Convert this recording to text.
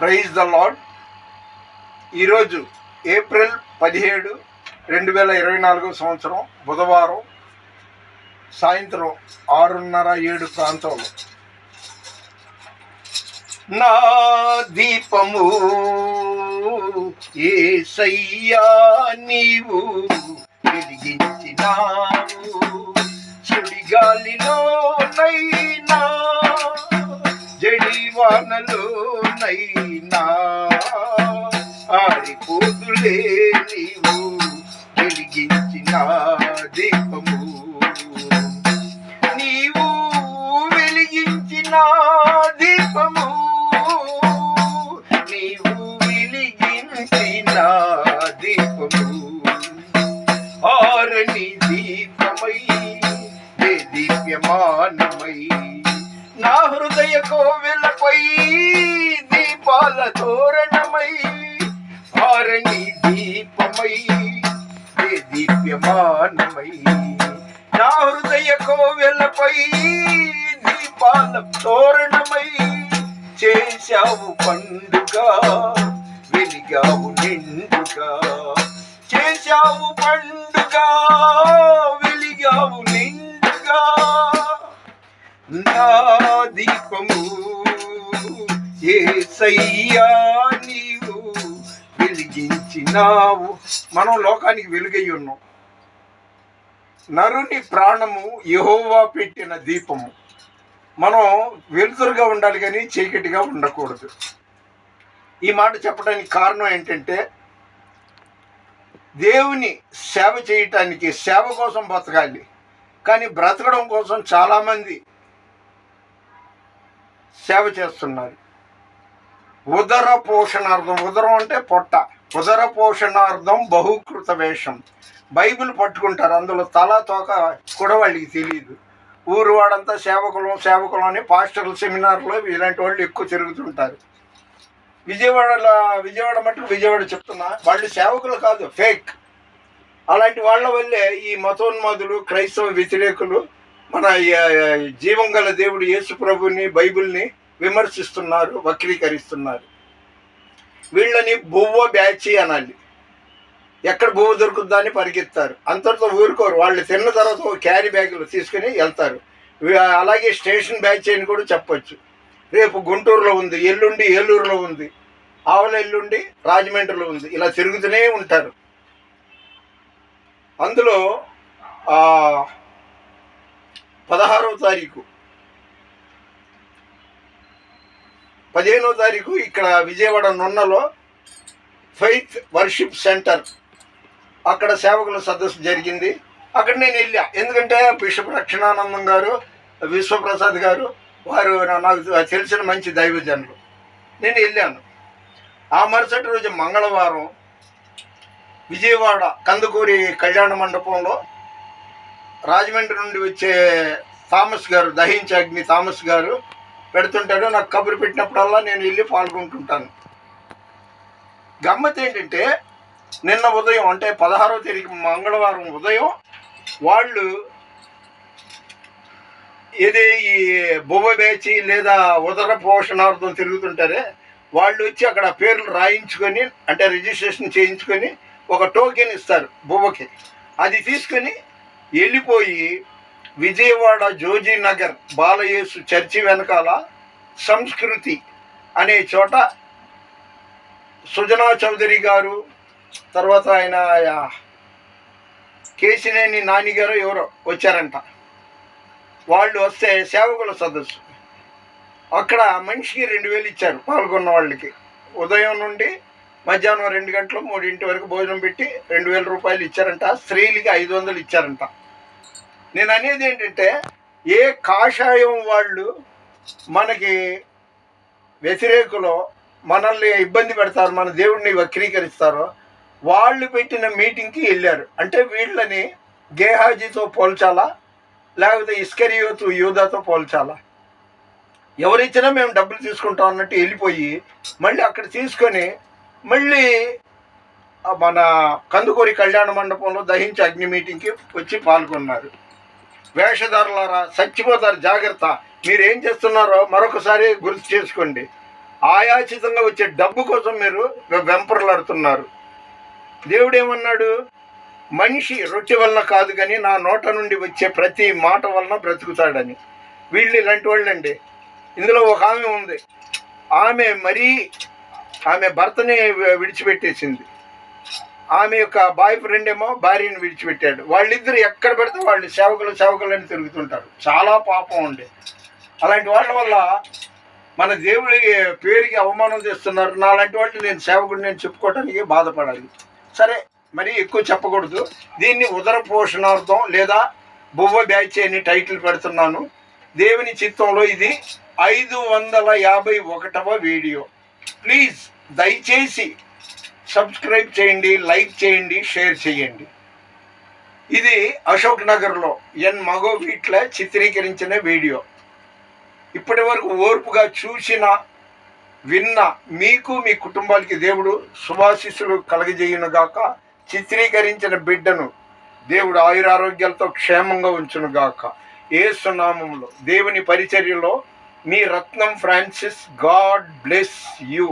Praise the lord. ఈరోజు April 17, 2024 సంవత్సరం బుధవారం సాయంత్రం 6:30-7 ప్రాంతంలో నా దీపము యేసయ్యా నీవు వెలిగించినావు, సుడిగాలిలోనైనా జడివానలోనైనా ఆరిపోతులే నీవు వెలిగించిన దీపము. నీవు వెలిగించిన దీపము, నీవు వెలిగించిన దీపము, ఆరని దీపమై దీప్యమానమై నా హృదయ కోవెలపై దీపాల తోరణమై, ఆరని దీపమై దీప్యమానమై నా హృదయ కోవెలపై దీపాల తోరణమై చేశావు పండుగ, వెలిగావు నిండుగా, చేశావు పండుగ, వెలిగావు నిండుగా. నా దీపము యేసయ్యా నీవు వెలిగించినావు. మనం లోకానికి వెలుగై ఉన్నాం. నరుని ప్రాణము యెహోవా పెట్టిన దీపము. మనం వెలుతురుగా ఉండాలి కానీ చీకటిగా ఉండకూడదు. ఈ మాట చెప్పడానికి కారణం ఏంటంటే, దేవుని సేవ చేయటానికి సేవ కోసం బ్రతకాలి, కానీ బ్రతకడం కోసం చాలామంది సేవ చేస్తున్నారు. ఉదర పోషణార్థం, ఉదరం అంటే పొట్ట, ఉదర పోషణార్థం బహుకృత వేషం. బైబిల్ పట్టుకుంటారు, అందులో తల తోక కూడా వాళ్ళకి తెలియదు. ఊరు వాడంతా సేవకులం అని పాస్టర్ల సెమినార్లో ఇలాంటి వాళ్ళు ఎక్కువ తిరుగుతుంటారు. విజయవాడ మటుకు విజయవాడ చెప్తున్నా, వాళ్ళు సేవకులు కాదు, ఫేక్. అలాంటి వాళ్ళ వల్లే ఈ మతోన్మాదులు, క్రైస్తవ వ్యతిరేకులు మన జీవం గల దేవుడు యేసు ప్రభుని, బైబిల్ని విమర్శిస్తున్నారు, వక్రీకరిస్తున్నారు. వీళ్ళని బువ్వ బ్యాచి అనాలి. ఎక్కడ బువ్వ దొరుకుద్దా అని పరిగెత్తారు. అంతటితో ఊరుకోరు. వాళ్ళు తిన్న తర్వాత క్యారీ బ్యాగులు తీసుకుని వెళ్తారు. అలాగే స్టేషన్ బ్యాచ్ అని కూడా చెప్పచ్చు. రేపు గుంటూరులో ఉంది, ఎల్లుండి ఏలూరులో ఉంది, ఆవల ఎల్లుండి రాజమండ్రిలో ఉంది. ఇలా తిరుగుతూనే ఉంటారు. అందులో 16వ తారీఖు 15వ తారీఖు ఇక్కడ విజయవాడ నున్నలో ఫెయిత్ వర్షిప్ సెంటర్, అక్కడ సేవకుల సదస్సు జరిగింది. అక్కడ నేను వెళ్ళా. ఎందుకంటే బిషప్ రక్షణానందం గారు, విశ్వప్రసాద్ గారు, వారు నాకు తెలిసిన మంచి దైవజనులు. నేను వెళ్ళాను. ఆ మరుసటి రోజు మంగళవారం విజయవాడ కందుకూరి కళ్యాణ మండపంలో రాజమండ్రి నుండి వచ్చే థామస్ గారు, దహించే అగ్ని థామస్ గారు పెడుతుంటాడు. నాకు కబురు పెట్టినప్పుడల్లా నేను వెళ్ళి పాల్గొంటుంటాను. గమ్మత్ ఏంటంటే, నిన్న ఉదయం అంటే 16వ తారీఖు మంగళవారం ఉదయం వాళ్ళు ఏది ఈ బొవ్వ వేచి లేదా ఉదర పోషణార్థం తిరుగుతుంటారే, వాళ్ళు వచ్చి అక్కడ పేర్లు రాయించుకొని, అంటే రిజిస్ట్రేషన్ చేయించుకొని ఒక టోకెన్ ఇస్తారు బొవ్వకి. అది తీసుకొని వెళ్ళిపోయి విజయవాడ జోజీనగర్ బాలయేసు చర్చి వెనకాల సంస్కృతి అనే చోట సుజనా చౌదరి గారు, తర్వాత ఆయన కేసినేని నాని గారు ఎవరో వచ్చారంట. వాళ్ళు వస్తే సేవకుల సదస్సు, అక్కడ మనిషికి 2,000 ఇచ్చారు పాల్గొన్న వాళ్ళకి. ఉదయం నుండి మధ్యాహ్నం 2 గంటలు 3 వరకు భోజనం పెట్టి 2,000 రూపాయలు ఇచ్చారంట. స్త్రీలకి 500 ఇచ్చారంట. నేను అనేది ఏంటంటే, ఏ కాషాయం వాళ్ళు మనకి వ్యతిరేకులో మనల్ని ఇబ్బంది పెడతారు, మన దేవుడిని వక్రీకరిస్తారో, వాళ్ళు పెట్టిన మీటింగ్కి వెళ్ళారు. అంటే వీళ్ళని గేహాజీతో పోల్చాలా, లేకపోతే ఇస్కరియోతు యూదాతో పోల్చాలా? ఎవరిచ్చినా మేము డబ్బులు తీసుకుంటాం అన్నట్టు వెళ్ళిపోయి మళ్ళీ అక్కడ తీసుకొని మళ్ళీ మన కందుకూరి కళ్యాణ మండపంలో దహించి అగ్ని మీటింగ్కి వచ్చి పాల్గొన్నారు. వేషధారులారా, చచ్చిపోతారు, జాగ్రత్త. మీరేం చేస్తున్నారో మరొకసారి గుర్తు చేసుకోండి. ఆయాచితంగా వచ్చే డబ్బు కోసం మీరు వెంపర్లాడుతున్నారు. దేవుడు ఏమన్నాడు? మనిషి రొట్టె వలన కాదు కానీ నా నోట నుండి వచ్చే ప్రతి మాట వలన బ్రతుకుతాడని. వీళ్ళు ఇలాంటి వాళ్ళండి. ఇందులో ఒక ఆమె ఉంది, ఆమె భర్తని విడిచిపెట్టేసింది. ఆమె యొక్క బాయ్ ఫ్రెండ్ ఏమో భార్యను విడిచిపెట్టాడు. వాళ్ళిద్దరు ఎక్కడ పెడితే వాళ్ళు సేవకులు అని తిరుగుతుంటారు. చాలా పాపం ఉండే. అలాంటి వాళ్ళ వల్ల మన దేవుడి పేరుకి అవమానం చేస్తున్నారు. నాలాంటి వాళ్ళు నేను సేవకుడు నేను చెప్పుకోవటానికి బాధపడాలి. సరే, మరి ఎక్కువ చెప్పకూడదు. దీన్ని ఉదర పోషణార్థం లేదా బువ్వ బ్యాచ్ అని టైటిల్ పెడుతున్నాను. దేవుని చిత్తంలో ఇది 551వ వీడియో. ప్లీజ్ దయచేసి సబ్స్క్రైబ్ చేయండి, లైక్ చేయండి, షేర్ చేయండి. ఇది అశోక్ నగర్లో మగో వీట్ల చిత్రీకరించిన వీడియో. ఇప్పటి వరకు ఓర్పుగా చూసిన విన్న మీకు మీ కుటుంబాలకి దేవుడు శుభాశీస్సులు కలగజేయునుగాక. చిత్రీకరించిన బిడ్డను దేవుడు ఆయురారోగ్యాలతో క్షేమంగా ఉంచునుగాక. యేసు నామములో దేవుని పరిచర్యలో మీ రత్నం ఫ్రాన్సిస్. God bless you.